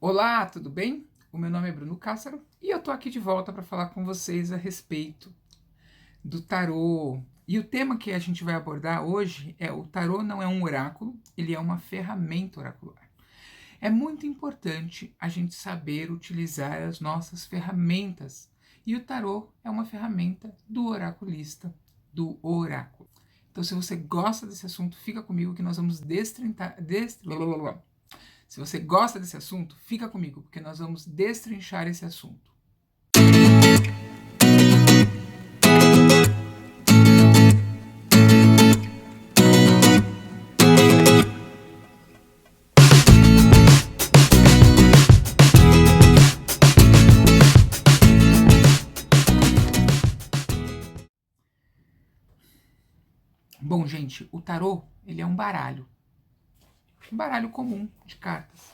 Olá, tudo bem? O meu nome é Bruno Cássaro e eu tô aqui de volta para falar com vocês a respeito do tarô. E o tema que a gente vai abordar hoje é: o tarô não é um oráculo, ele é uma ferramenta oracular. É muito importante a gente saber utilizar as nossas ferramentas. E o tarô é uma ferramenta do oraculista, do oráculo. Então, se você gosta desse assunto, fica comigo que nós vamos se você gosta desse assunto, fica comigo, porque nós vamos destrinchar esse assunto. Bom, gente, o tarô, ele é um baralho comum de cartas.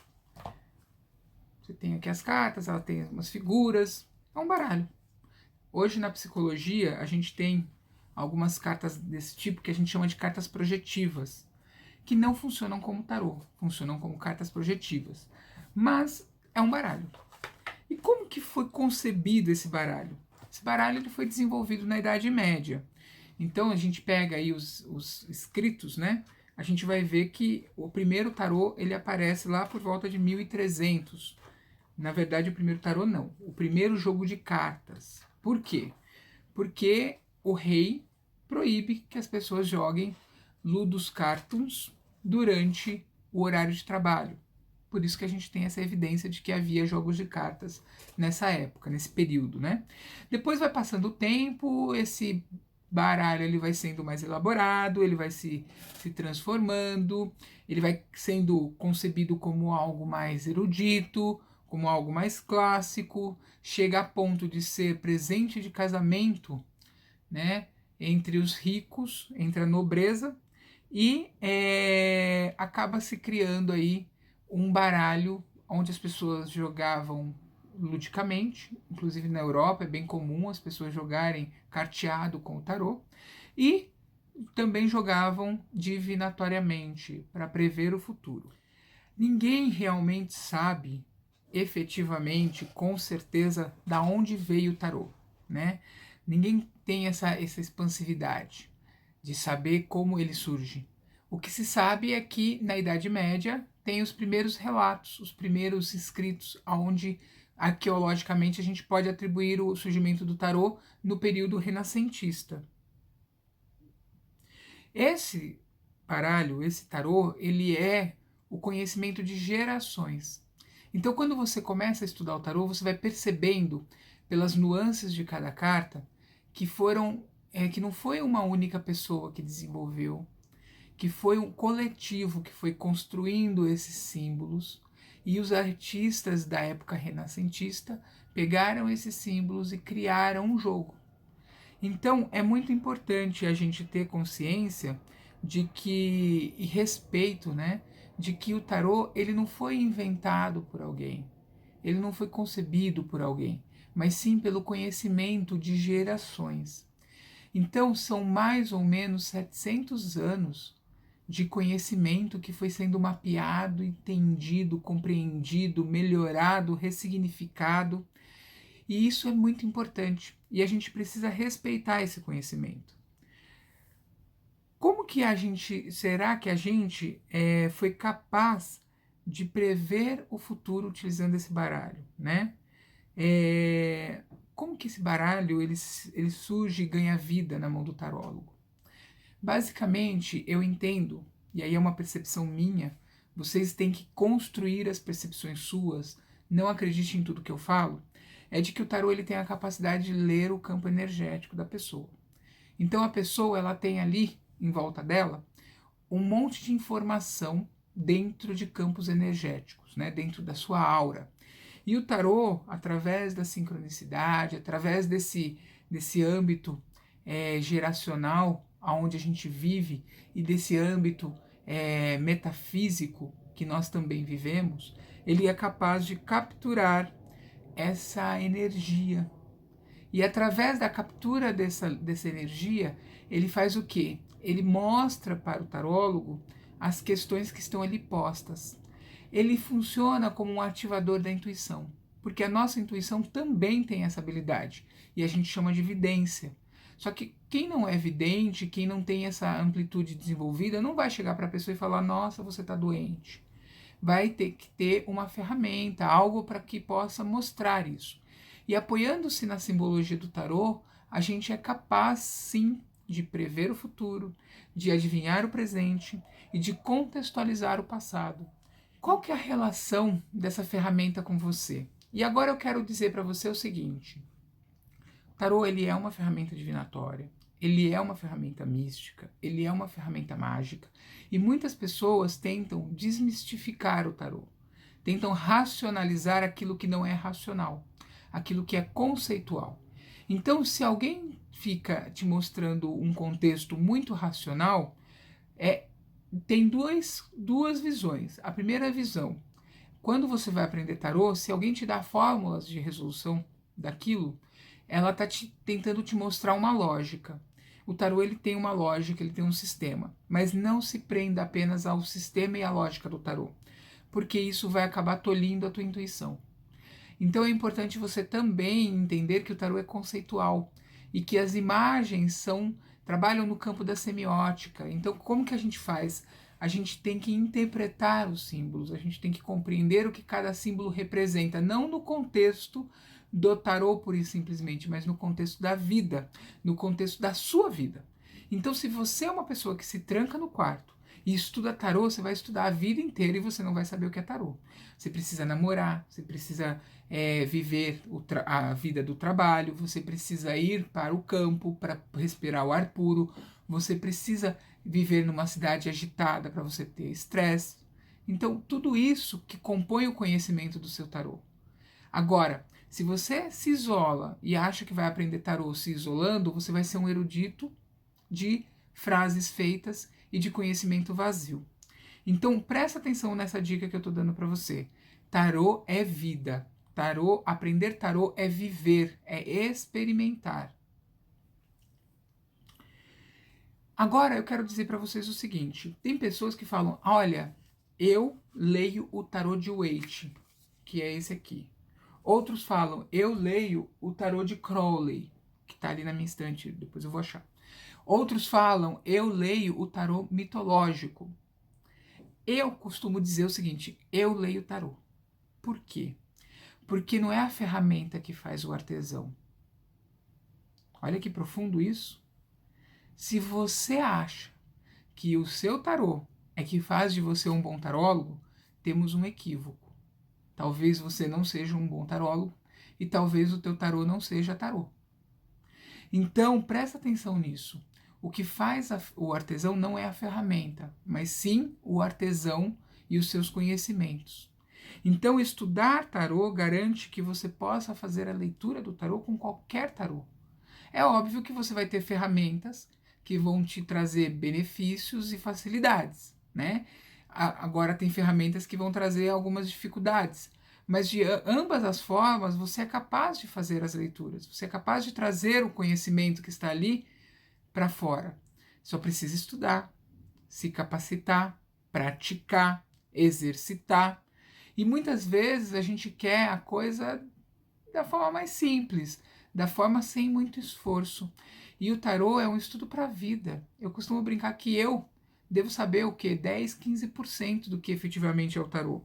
Você tem aqui as cartas, ela tem umas figuras, é um baralho. Hoje na psicologia, a gente tem algumas cartas desse tipo que a gente chama de cartas projetivas, que não funcionam como tarô, funcionam como cartas projetivas. Mas é um baralho. E como que foi concebido esse baralho? Esse baralho ele foi desenvolvido na Idade Média. Então a gente pega aí os escritos, né? A gente vai ver que o primeiro tarô ele aparece lá por volta de 1300. Na verdade, o primeiro tarô não. O primeiro jogo de cartas. Por quê? Porque o rei proíbe que as pessoas joguem ludus cartums durante o horário de trabalho. Por isso que a gente tem essa evidência de que havia jogos de cartas nessa época, nesse período, né? Depois vai passando o tempo, esse baralho ele vai sendo mais elaborado, ele vai se transformando, ele vai sendo concebido como algo mais erudito, como algo mais clássico, chega a ponto de ser presente de casamento, né, entre os ricos, entre a nobreza, e acaba se criando aí um baralho onde as pessoas jogavam ludicamente, inclusive na Europa é bem comum as pessoas jogarem carteado com o tarô, e também jogavam divinatoriamente para prever o futuro. Ninguém realmente sabe efetivamente, com certeza, da onde veio o tarô, né? Ninguém tem essa expansividade de saber como ele surge. O que se sabe é que na Idade Média tem os primeiros relatos, os primeiros escritos, onde arqueologicamente a gente pode atribuir o surgimento do tarô no período renascentista. Esse baralho, esse tarô, ele é o conhecimento de gerações. Então, quando você começa a estudar o tarô, você vai percebendo pelas nuances de cada carta que não foi uma única pessoa que desenvolveu, que foi um coletivo que foi construindo esses símbolos e os artistas da época renascentista pegaram esses símbolos e criaram um jogo. Então, é muito importante a gente ter consciência de que e respeito, né, de que o tarô ele não foi inventado por alguém, ele não foi concebido por alguém, mas sim pelo conhecimento de gerações. Então, são mais ou menos 700 anos de conhecimento que foi sendo mapeado, entendido, compreendido, melhorado, ressignificado, e isso é muito importante. E a gente precisa respeitar esse conhecimento. Como que a gente, será que a gente foi capaz de prever o futuro utilizando esse baralho, né? Como que esse baralho ele surge e ganha vida na mão do tarólogo? Basicamente, eu entendo, e aí é uma percepção minha, vocês têm que construir as percepções suas, não acredite em tudo que eu falo, é de que o tarô ele tem a capacidade de ler o campo energético da pessoa. Então a pessoa ela tem ali em volta dela um monte de informação dentro de campos energéticos, né, dentro da sua aura. E o tarô, através da sincronicidade, através desse âmbito geracional aonde a gente vive e desse âmbito metafísico que nós também vivemos, ele é capaz de capturar essa energia. E através da captura dessa energia, ele faz o quê? Ele mostra para o tarólogo as questões que estão ali postas. ele funciona como um ativador da intuição, porque a nossa intuição também tem essa habilidade, e a gente chama de vidência. Só que quem não é vidente, quem não tem essa amplitude desenvolvida, não vai chegar para a pessoa e falar: nossa, você está doente. Vai ter que ter uma ferramenta, algo para que possa mostrar isso. E apoiando-se na simbologia do tarô, a gente é capaz sim de prever o futuro, de adivinhar o presente e de contextualizar o passado. Qual que é a relação dessa ferramenta com você? E agora eu quero dizer para você o seguinte: o tarô, ele é uma ferramenta divinatória, ele é uma ferramenta mística, ele é uma ferramenta mágica, e muitas pessoas tentam desmistificar o tarô, tentam racionalizar aquilo que não é racional, aquilo que é conceitual. Então, se alguém fica te mostrando um contexto muito racional, tem duas visões. A primeira visão: quando você vai aprender tarô, se alguém te dá fórmulas de resolução daquilo, ela está tentando te mostrar uma lógica. O tarô, ele tem uma lógica, ele tem um sistema, mas não se prenda apenas ao sistema e à lógica do tarô, porque isso vai acabar tolhindo a tua intuição. Então é importante você também entender que o tarô é conceitual e que as imagens trabalham no campo da semiótica. Então, como que a gente faz? A gente tem que interpretar os símbolos, a gente tem que compreender o que cada símbolo representa, não no contexto do tarô pura e simplesmente, mas no contexto da vida, no contexto da sua vida. Então, se você é uma pessoa que se tranca no quarto e estuda tarô, você vai estudar a vida inteira e você não vai saber o que é tarô. Você precisa namorar, você precisa viver a vida do trabalho, você precisa ir para o campo para respirar o ar puro, você precisa viver numa cidade agitada para você ter estresse. Então, tudo isso que compõe o conhecimento do seu tarô. Agora, se você se isola e acha que vai aprender tarô se isolando, você vai ser um erudito de frases feitas e de conhecimento vazio. Então, presta atenção nessa dica que eu estou dando para você. Tarô é vida. Tarô, aprender tarô é viver, é experimentar. Agora eu quero dizer para vocês o seguinte: tem pessoas que falam: olha, eu leio o tarô de Waite, que é esse aqui. Outros falam: eu leio o tarô de Crowley, que está ali na minha estante, depois eu vou achar. Outros falam: eu leio o tarô mitológico. Eu costumo dizer o seguinte: eu leio o tarô. Por quê? Porque não é a ferramenta que faz o artesão. Olha que profundo isso. Se você acha que o seu tarô é que faz de você um bom tarólogo, temos um equívoco. Talvez você não seja um bom tarólogo e talvez o teu tarô não seja tarô. Então, presta atenção nisso. O que faz o artesão não é a ferramenta, mas sim o artesão e os seus conhecimentos. Então, estudar tarô garante que você possa fazer a leitura do tarô com qualquer tarô. É óbvio que você vai ter ferramentas que vão te trazer benefícios e facilidades, né? Agora tem ferramentas que vão trazer algumas dificuldades, mas de ambas as formas você é capaz de fazer as leituras, você é capaz de trazer o conhecimento que está ali para fora. Só precisa estudar, se capacitar, praticar, exercitar. E muitas vezes a gente quer a coisa da forma mais simples, da forma sem muito esforço. E o tarô é um estudo para a vida. Eu costumo brincar que eu devo saber o que? 10, 15% do que efetivamente é o tarô.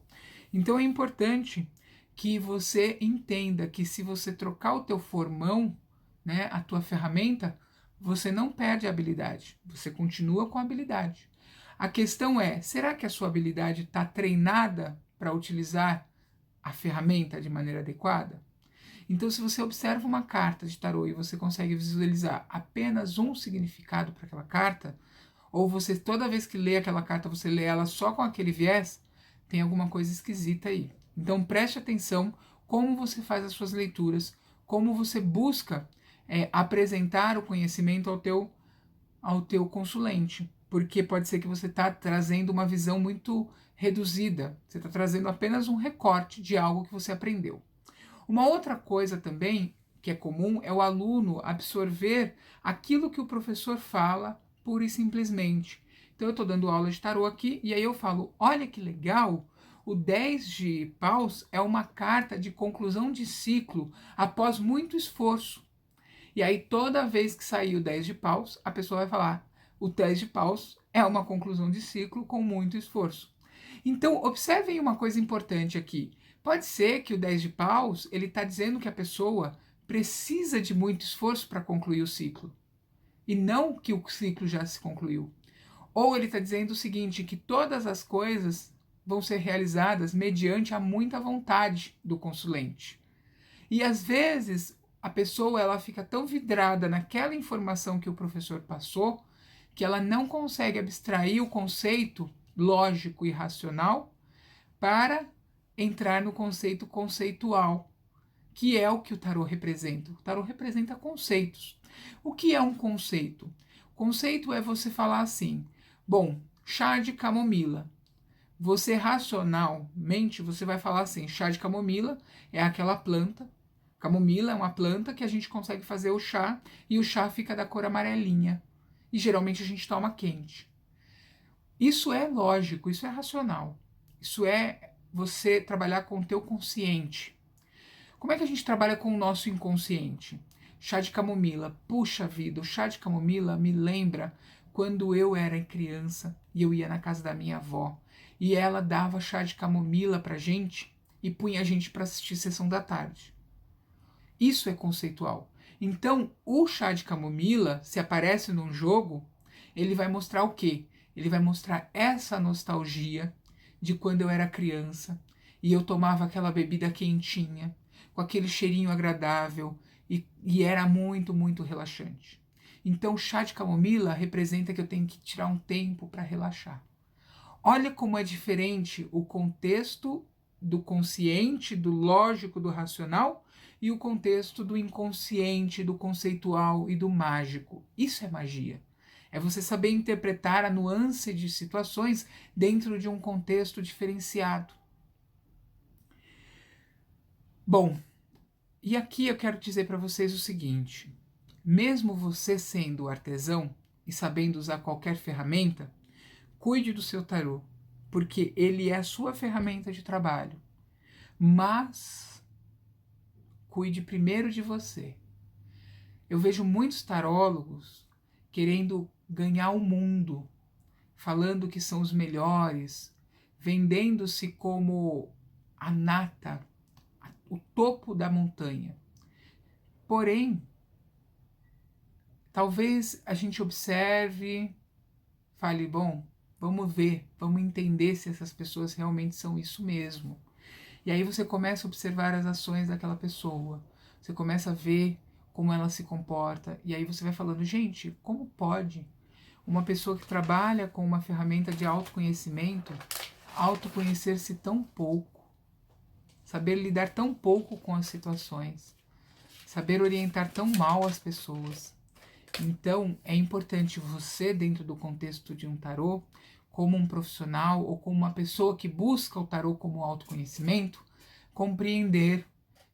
Então é importante que você entenda que se você trocar o teu formão, né, a tua ferramenta, você não perde a habilidade, você continua com a habilidade. A questão é, será que a sua habilidade está treinada para utilizar a ferramenta de maneira adequada? Então, se você observa uma carta de tarô e você consegue visualizar apenas um significado para aquela carta, ou você toda vez que lê aquela carta, você lê ela só com aquele viés, tem alguma coisa esquisita aí. Então, preste atenção como você faz as suas leituras, como você busca apresentar o conhecimento ao teu consulente, porque pode ser que você está trazendo uma visão muito reduzida, você está trazendo apenas um recorte de algo que você aprendeu. Uma outra coisa também que é comum é o aluno absorver aquilo que o professor fala pura e simplesmente. Então eu estou dando aula de tarô aqui e aí eu falo, olha que legal, O 10 de paus é uma carta de conclusão de ciclo após muito esforço. E aí, toda vez que sair o 10 de paus, a pessoa vai falar: o 10 de paus é uma conclusão de ciclo com muito esforço. Então, observem uma coisa importante aqui. Pode ser que o 10 de paus, ele está dizendo que a pessoa precisa de muito esforço para concluir o ciclo, e não que o ciclo já se concluiu. Ou ele está dizendo o seguinte, que todas as coisas vão ser realizadas mediante a muita vontade do consulente. E às vezes a pessoa ela fica tão vidrada naquela informação que o professor passou que ela não consegue abstrair o conceito lógico e racional para entrar no conceito conceitual, que é o que o tarô representa. O tarô representa conceitos. O que é um conceito? Conceito é você falar assim: bom, chá de camomila. Você racionalmente, você vai falar assim: chá de camomila é aquela planta. Camomila é uma planta que a gente consegue fazer o chá e o chá fica da cor amarelinha. E geralmente a gente toma quente. Isso é lógico, isso é racional. Isso é você trabalhar com o teu consciente. Como é que a gente trabalha com o nosso inconsciente? Chá de camomila. Puxa vida, o chá de camomila me lembra quando eu era criança e eu ia na casa da minha avó e ela dava chá de camomila pra gente e punha a gente para assistir sessão da tarde. Isso é conceitual. Então, o chá de camomila, se aparece num jogo, ele vai mostrar o quê? Ele vai mostrar essa nostalgia de quando eu era criança e eu tomava aquela bebida quentinha, com aquele cheirinho agradável e era muito, muito relaxante. Então, o chá de camomila representa que eu tenho que tirar um tempo para relaxar. Olha como é diferente o contexto do consciente, do lógico, do racional e o contexto do inconsciente, do conceitual e do mágico. Isso é magia. É você saber interpretar a nuance de situações dentro de um contexto diferenciado. Bom, e aqui eu quero dizer para vocês o seguinte: mesmo você sendo artesão e sabendo usar qualquer ferramenta, cuide do seu tarô, porque ele é a sua ferramenta de trabalho. Mas cuide primeiro de você. Eu vejo muitos tarólogos querendo ganhar o mundo, falando que são os melhores, vendendo-se como a nata, o topo da montanha. Porém, talvez a gente observe, fale, bom, vamos ver, vamos entender se essas pessoas realmente são isso mesmo. E aí você começa a observar as ações daquela pessoa, você começa a ver como ela se comporta, e aí você vai falando, gente, como pode uma pessoa que trabalha com uma ferramenta de autoconhecimento autoconhecer-se tão pouco, saber lidar tão pouco com as situações, saber orientar tão mal as pessoas. Então, é importante você, dentro do contexto de um tarô, como um profissional ou como uma pessoa que busca o tarô como autoconhecimento, compreender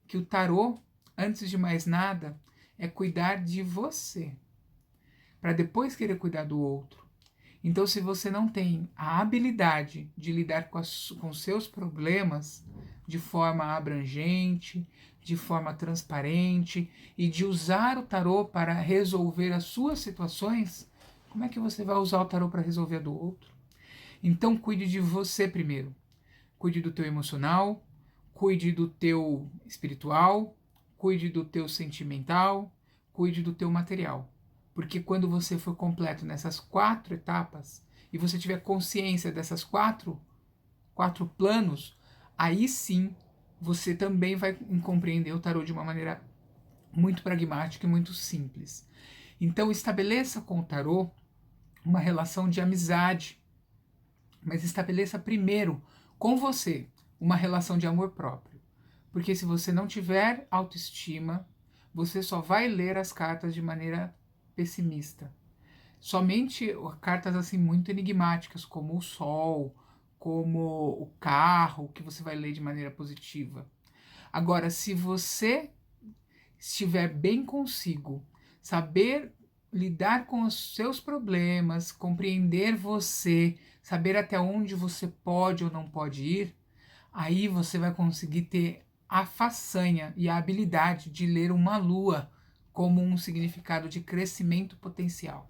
que o tarô, antes de mais nada, é cuidar de você, para depois querer cuidar do outro. Então, se você não tem a habilidade de lidar com os seus problemas de forma abrangente, de forma transparente e de usar o tarô para resolver as suas situações, como é que você vai usar o tarô para resolver a do outro? Então, cuide de você primeiro. Cuide do teu emocional, cuide do teu espiritual, cuide do teu sentimental, cuide do teu material. Porque quando você for completo nessas 4 etapas e você tiver consciência dessas quatro planos, aí sim você também vai compreender o tarô de uma maneira muito pragmática e muito simples. Então estabeleça com o tarô uma relação de amizade, mas estabeleça primeiro com você uma relação de amor próprio. Porque se você não tiver autoestima, você só vai ler as cartas de maneira pessimista. Somente cartas assim muito enigmáticas, como o sol, como o carro, que você vai ler de maneira positiva. Agora, se você estiver bem consigo, saber lidar com os seus problemas, compreender você, saber até onde você pode ou não pode ir, Aí você vai conseguir ter a façanha e a habilidade de ler uma lua como um significado de crescimento potencial.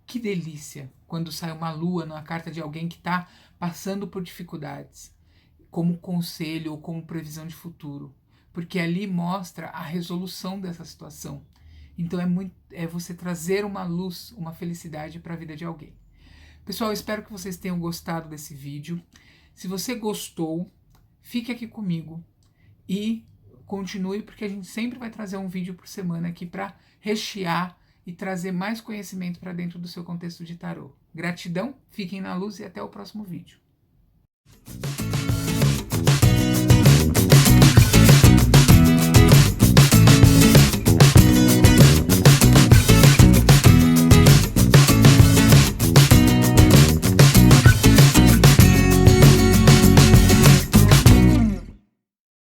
Que delícia quando sai uma lua numa carta de alguém que está passando por dificuldades, como conselho ou como previsão de futuro, porque ali mostra a resolução dessa situação. Então é você trazer uma luz, uma felicidade para a vida de alguém. Pessoal, eu espero que vocês tenham gostado desse vídeo. Se você gostou, fique aqui comigo e continue, porque a gente sempre vai trazer um vídeo por semana aqui para rechear e trazer mais conhecimento para dentro do seu contexto de tarô. Gratidão, fiquem na luz e até o próximo vídeo.